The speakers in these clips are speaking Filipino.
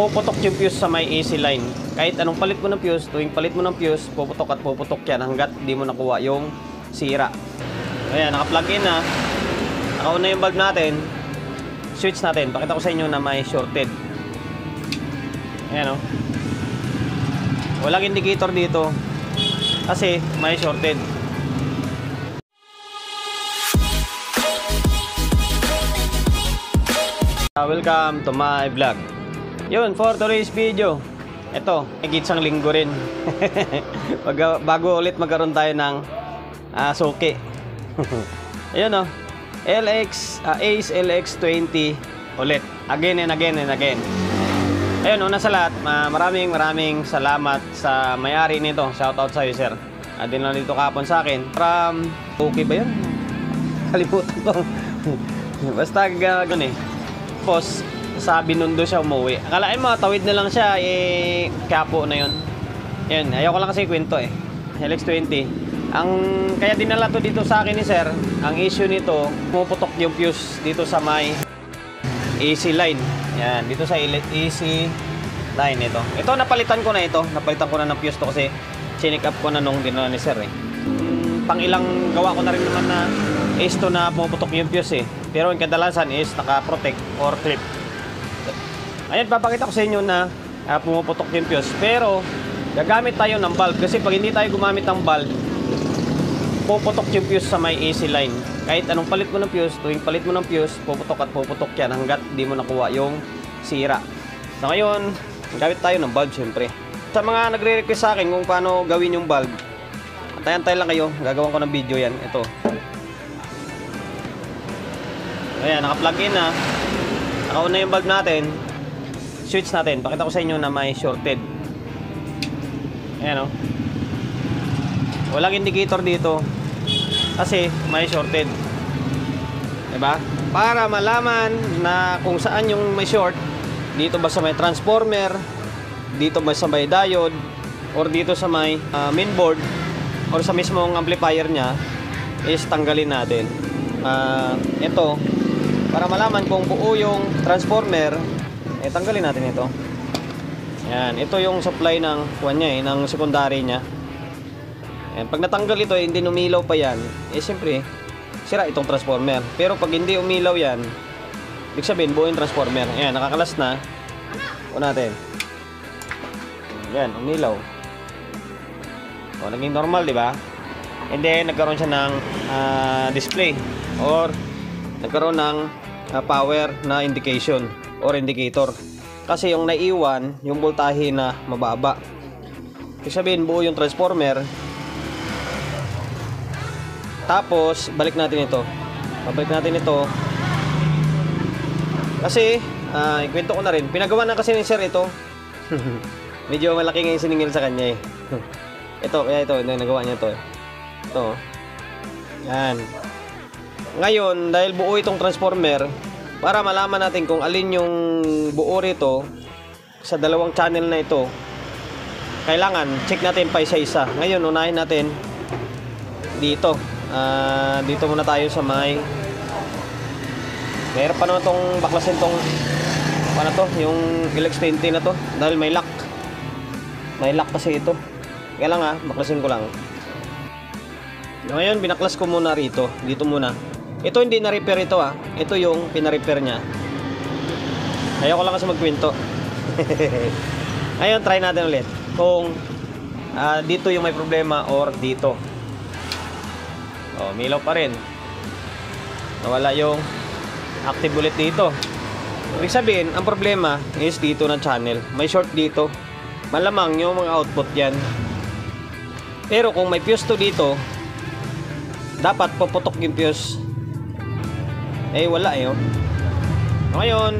puputok yung fuse sa may AC line. Kahit anong palit mo ng fuse, tuwing palit mo ng fuse, puputok at puputok yan hanggat di mo nakuha yung sira. Ayan, naka-plug in na. Naka-on na yung bulb natin. Switch natin. Pakita ko sa inyo na may shorted. Ayan o. Walang indicator dito kasi may shorted. Welcome to my vlog. Yun, for today's video, ito, isang linggo rin. Bago ulit magkaroon tayo ng suki. Ayun o, Ace LX20 ulit. Again and again and again. Ayun, una sa lahat, maraming salamat sa may-ari nito. Shoutout sa iyo, sir. Din lang dito kapon sa akin. From, okay ba yun? Kalimutan ko. Basta gano'n eh. Tapos, sa Binondo siya umuwi. Akalain mo, tawid na lang siya, Quiapo na yun. Yun, ayaw ko lang kasi kwento eh. LX20. Kaya dinala to dito sa akin ni sir, ang issue nito, pumuputok yung fuse dito sa may AC line. Yan, dito sa AC line ito. Ito, napalitan ko na ito. Napalitan ko na ng fuse to kasi chinik up ko na nung dinala ni sir eh. Pang ilang gawa ko na rin naman na ace to na pumuputok yung fuse eh. Pero yung kadalasan is naka-protect or clip. Ayan, papakita ko sa inyo na pumuputok yung fuse. Pero, gagamit tayo ng bulb. Kasi pag hindi tayo gumamit ng bulb, puputok yung fuse sa may AC line. Kahit anong palit mo ng fuse, tuwing palit mo ng fuse, puputok at puputok yan hanggat di mo nakuha yung sira. So ngayon, gamit tayo ng bulb syempre. Sa mga nagre-request sa akin kung paano gawin yung bulb, antayan lang kayo. Gagawin ko ng video yan. Ito. Ayan, naka-plug in na. Naka-on na yung bulb natin. Switch natin. Pakita ko sa inyo na may shorted. Ayan o. Walang indicator dito kasi may shorted. Diba? Para malaman na kung saan yung may short, dito ba sa may transformer, dito ba sa may diode, or dito sa may mainboard, or sa mismong amplifier nya, is tanggalin natin. Ito, para malaman kung buo yung transformer, tanggalin natin ito. Yan, ito yung supply ng kuwan niya ng secondary niya. Yan, pag natanggal ito, hindi umilaw pa yan, siyempre, sira itong transformer. Pero pag hindi umilaw yan, ibig sabihin, buo yung transformer. Yan, nakakalas na. O natin. Yan, umilaw. O, naging normal, di ba? And then, nagkaroon siya ng display or nagkaroon ng power na indication or indicator. Kasi yung naiwan, yung voltahe na mababa. Ibig sabihin, buo yung transformer. Tapos, balik natin ito. Babalik natin ito. Kasi, ikwento ko na rin. Pinagawa na kasi ni sir ito. Medyo malaki nga yung siningil sa kanya eh. Ito, kaya ito, nagawa niya ito. Ito. Yan. Ngayon, dahil buo itong transformer, para malaman natin kung alin yung buo rito sa dalawang channel na ito, kailangan check natin pa isa-isa. Ngayon, unahin natin dito. Dito muna tayo sa may mayroon pa naman itong baklasin itong ano to, yung LX20 na to dahil may lock kasi ito. Kaya lang baklasin ko lang. Ngayon, binaklas ko muna rito. Dito muna. Ito hindi na-repair ito Ito yung pina-repair niya. Ayaw ko lang kasi magkwento. Ngayon, try natin ulit. Kung dito yung may problema or dito. Milaw pa rin. Nawala yung active ulit dito. Ibig sabihin, ang problema is dito na channel. May short dito. Malamang yung mga output yan. Pero kung may fuse to dito, dapat puputok yung fuse. Wala Ngayon,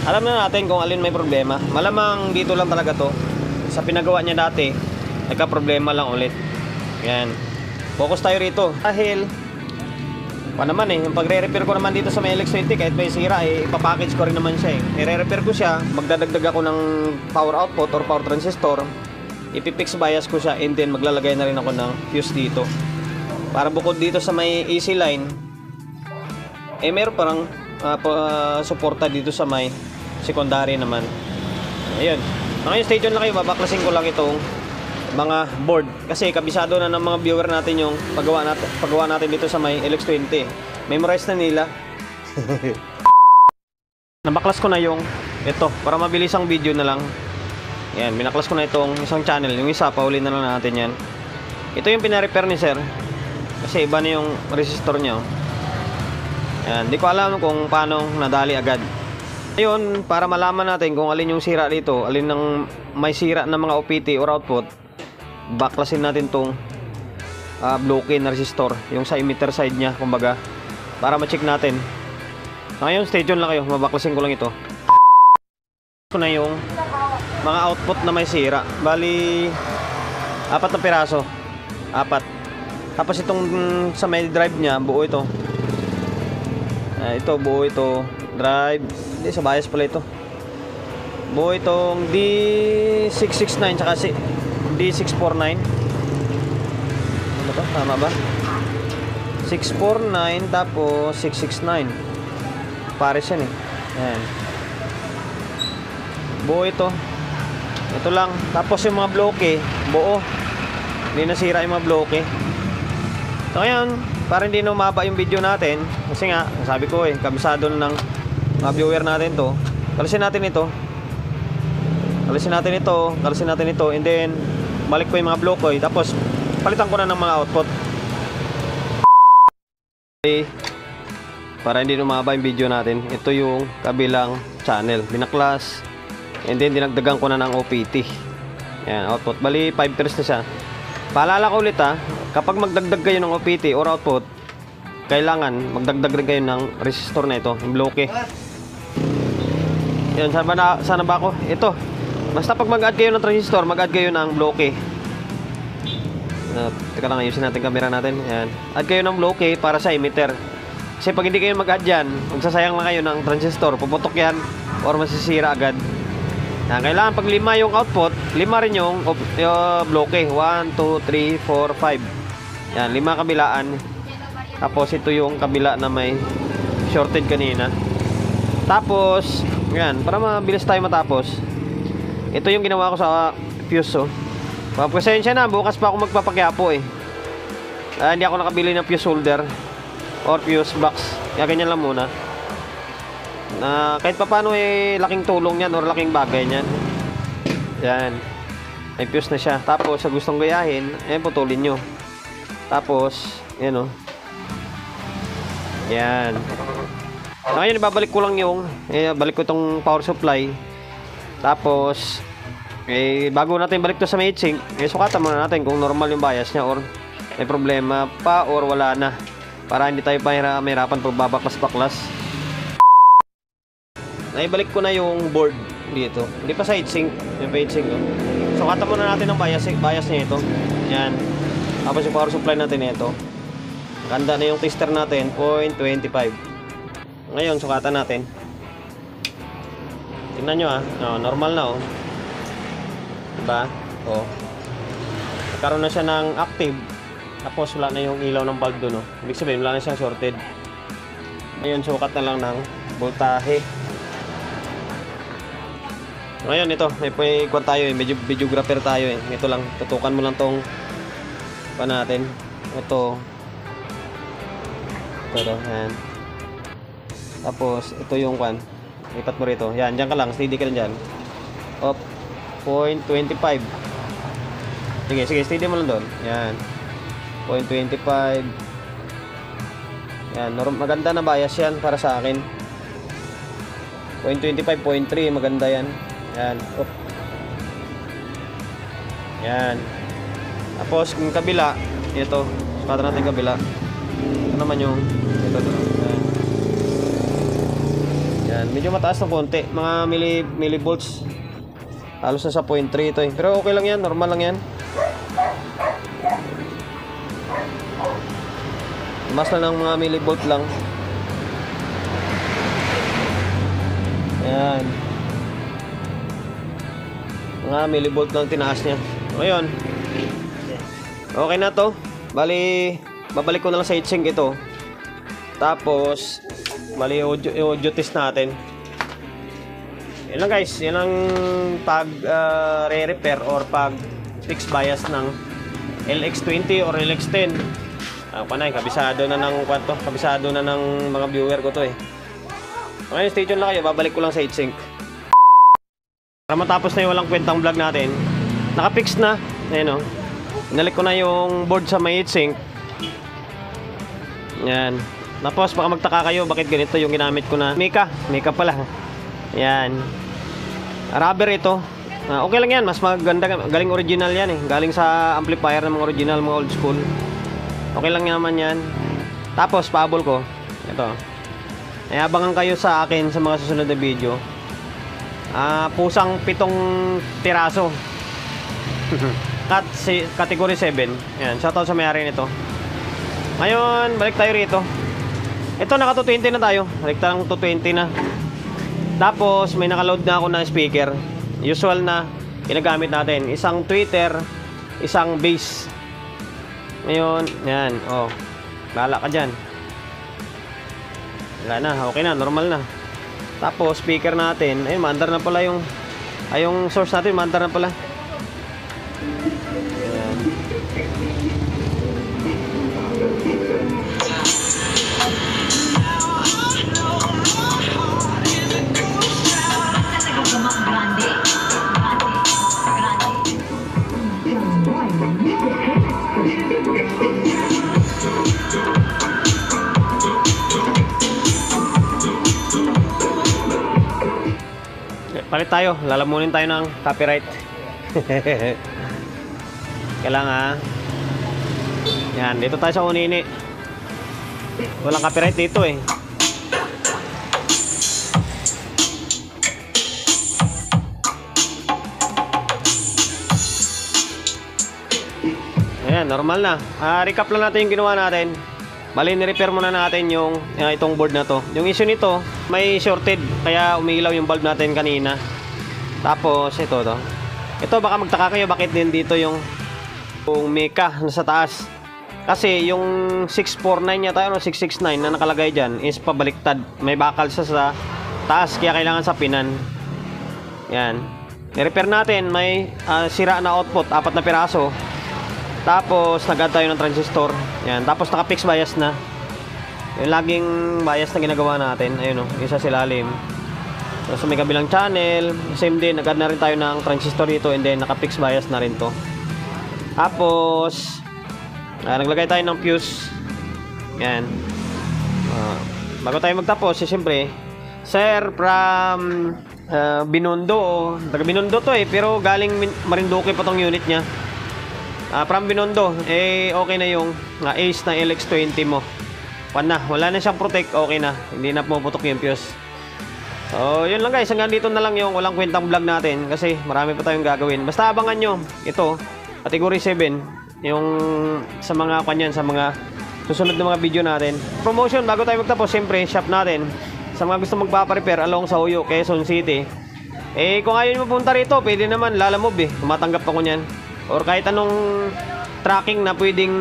alam na natin kung alin may problema. Malamang dito lang talaga to. Sa pinagawa niya dati, nagka-problema lang ulit. Yan. Focus tayo rito. Dahil, yung pagre-repair ko naman dito sa may LX20, kahit may sira, ipapackage ko rin naman siya I-re-repair ko siya, magdadagdag ako ng power output or power transistor, ipipix bias ko siya, and then maglalagay na rin ako ng fuse dito. Para bukod dito sa may AC line, meron parang suporta dito sa may secondary naman. Ayun. Ngayon, stay tuned lang kayo. Babaklasin ko lang itong mga board. Kasi kabisado na ng mga viewer natin yung paggawa natin dito sa may LX20. Memorize na nila. Nabaklas ko na yung ito. Para mabilis ang video na lang. Yan, binaklas ko na itong isang channel. Yung isa, pauli na lang natin yan. Ito yung pina-repair ni sir. Kasi iba na yung resistor niya. Yan, di ko alam kung paano nadali agad. Ngayon, para malaman natin kung alin yung sira dito, alin ng may sira ng mga OPT or output, baklasin natin tong block-in na resistor, yung sa emitter side niya, kumbaga, para ma-check natin. So, ngayon, stay tuned lang kayo, mabaklasin ko lang ito. Ito na yung mga output na may sira. Bali, 4 na piraso. 4. Tapos itong sa may drive niya, buo ito. Ito, buo ito. Drive. Hindi, sa bias pala ito. Buo itong D669 tsaka D649. Ano ba? Tama ba? 649 tapos 669. Pares yan eh. Ayan. Buo ito. Ito lang. Tapos yung mga bloke, buo. Hindi nasira yung mga bloke. So ngayon, para hindi na umaba yung video natin, kasi nga, sabi ko kabisado na ng mga viewer natin to. Kalisin natin ito. Kalisin natin ito. And then, balik ko yung mga bloke. Tapos, palitan ko na ng mga output. Okay. Para hindi na umaba yung video natin, ito yung kabilang channel. Binaklas. And then, dinagdagan ko na ng OPT. Yan, output. Bali, 5 pairs na siya. Paalala ko ulit kapag magdagdag kayo ng OPT or output, kailangan magdagdag rin kayo ng resistor na ito, yung bloke. Yan, sana ba ako? Ito. Basta pag mag-add kayo ng transistor, mag-add kayo ng bloke. Teka lang, ayusin natin camera natin. Yan. Add kayo ng bloke para sa emitter. Kasi pag hindi kayo mag-add yan, magsasayang lang kayo ng transistor, puputok yan or masisira agad. Yan, kailangan pag 5 yung output, 5 rin yung bloke. 1, 2, 3, 4, 5. Yan, 5 kabilaan. Tapos ito yung kabila na may shorted kanina. Tapos, yan, para mabilis tayo matapos. Ito yung ginawa ko sa fuse, oh. Pasensya na, bukas pa ako magpapakyapo eh. Hindi ako nakabili ng fuse holder or fuse box. Kaya ganyan lang muna. Kahit pa paano laking tulong yan or laking bagay yan. Yan. May fuse na siya. Tapos, sa gustong gayahin, putulin nyo. Tapos, yan oh. Yan. Ngayon, ibabalik ko lang yung balik ko itong power supply. Tapos bago natin balik to sa may heatsink, sukatan muna natin kung normal yung bias niya or may problema pa or wala na, para hindi tayo mahirapan pag babaklas-baklas. Naibalik ko na yung board dito. Hindi pa sa heatsink, yung heatsink oh. Sukatan muna natin ang bias niya ito. Yan. Tapos yung power supply natin ito. Ganda na yung tester natin, 0.25. Ngayon, sukatan natin. Tingnan nyo normal na oh. Diba? Oh. Nagkaroon na siya ng active. Tapos wala na yung ilaw ng bulb doon oh. Ibig sabihin, wala na siyang shorted. Ngayon, sukat na lang ng voltahe. Ngayon, ito. May ikwan tayo videographer tayo eh. Ito lang. Tutukan mo lang tong natin. Ito. Ito, yan. Tapos, ito yung kwan. Lipat mo rito. Yan, dyan ka lang. Steady ka lang dyan. Up. 0.25. Sige, steady mo lang doon. Yan. 0.25. Yan, maganda na bias yan para sa akin. 0.25, 0.3. Maganda yan. Yan. Up. Yan. Tapos, yung kabila. Ito. Sukatan natin yung kabila. Ito naman yung ito. Yan, medyo mataas ng konti, mga millivolts. Halos na sa 0.3 ito eh. Pero okay lang yan, normal lang yan. Mas na ng mga millivolt lang. Yan. Mga millivolt lang tinaas niya. Ngayon, okay na to. Bali, babalik ko na lang sa heatsink ito. Tapos, bali, audio test natin. Yun lang guys, yun ang pag re-repair or pag fix bias ng LX20 or LX10. Panay, kabisado na ng kwanto, kabisado na ng mga viewer ko to eh. Ngayon, stay tuned lang kayo, babalik ko lang sa heatsink. Para matapos na yung walang kwentang vlog natin, naka-fix na. Ayun o. Inalik ko na yung board sa may heatsink. Yan. Tapos baka magtaka kayo bakit ganito yung ginamit ko na Mika pala. Yan. Rubber ito. Okay lang yan, mas maganda, galing original yan eh. Galing sa amplifier ng mga original, mga old school. Okay lang naman yan. Tapos paabol ko. Ito. Ay abangan kayo sa akin sa mga susunod na video. Pusang 7 piraso. Category 7. Yan, shoutout sa may-ari nito. Ngayon, balik tayo rito. Ito, naka 220 na tayo. Balik tayo ng 220 na. Tapos, may nakaload na ako na speaker. Usual na ginagamit natin. Isang tweeter, isang bass. Ngayon, yan. Oh, bahala ka dyan. Wala na, okay na, normal na. Tapos, speaker natin. Ayun, maandar na pala yung source natin, maandar na pala. Ayan. Palit tayo, lalamunin tayo ng copyright. Kailangan. Yan, dito tayo sa unini. Walang copyright dito eh. Ayan, normal na. Recap lang natin yung ginawa natin. Bali, ni-repair muna natin yung itong board na to. Yung issue nito, may shorted, kaya umiilaw yung bulb natin kanina. Tapos, ito to. Ito, baka magtaka kayo bakit din dito yung Mika nasa taas. Kasi yung 649 yata, ano, 669 na nakalagay dyan is pabaliktad. May bakal sa taas, kaya kailangan sapinan. Yan. Ni-repair natin, may sira na output, 4 na piraso. Tapos, nag-add tayo ng transistor. Yan. Tapos, naka-fix bias na. Yung laging bias na ginagawa natin. Ayun o, isa silalim. Tapos, may kabilang channel. Same din, nag-add na rin tayo ng transistor dito. And then, naka-fix bias na rin to. Tapos, naglagay tayo ng fuse. Yan. Bago tayo magtapos, siyempre, Sir, from Binondo. Taga Binondo to eh. Pero galing Marinduque pa tong unit niya. From Binondo, okay na yung Ace na LX20 mo. Wala na siyang protect, okay na. Hindi na puputok yung fuse. So, yun lang guys. Hanggang dito na lang yung walang kwentang vlog natin. Kasi marami pa tayong gagawin. Basta abangan nyo. Ito, category 7. Yung sa mga kanyan, sa mga susunod na mga video natin. Promotion, bago tayo magtapos, siyempre, shop natin. Sa mga gusto magpaparepair along sa Uyo, Quezon City. Kung ayaw nyo mapunta rito, pwede naman, Lalamove Tumatanggap ako nyan. Or kahit anong tracking na pwedeng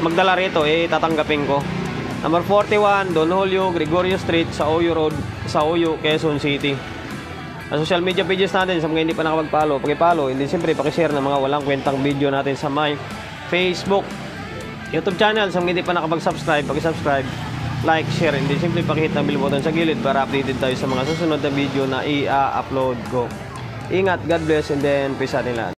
magdala rito, tatanggapin ko. Number 41, Don Julio, Gregorio Street, sa Oyo Road, sa Oyo, Quezon City. Ang social media pages natin, sa mga hindi pa nakapag-follow, paki-follow, hindi siyempre paki-share ng mga walang kwentang video natin sa my Facebook, YouTube channel. Sa mga hindi pa nakapag-subscribe, paki-subscribe, like, share, hindi siyempre paki-hit ng bell button sa gilid para updated tayo sa mga susunod na video na i-upload ko. Ingat, God bless, and then peace out nila.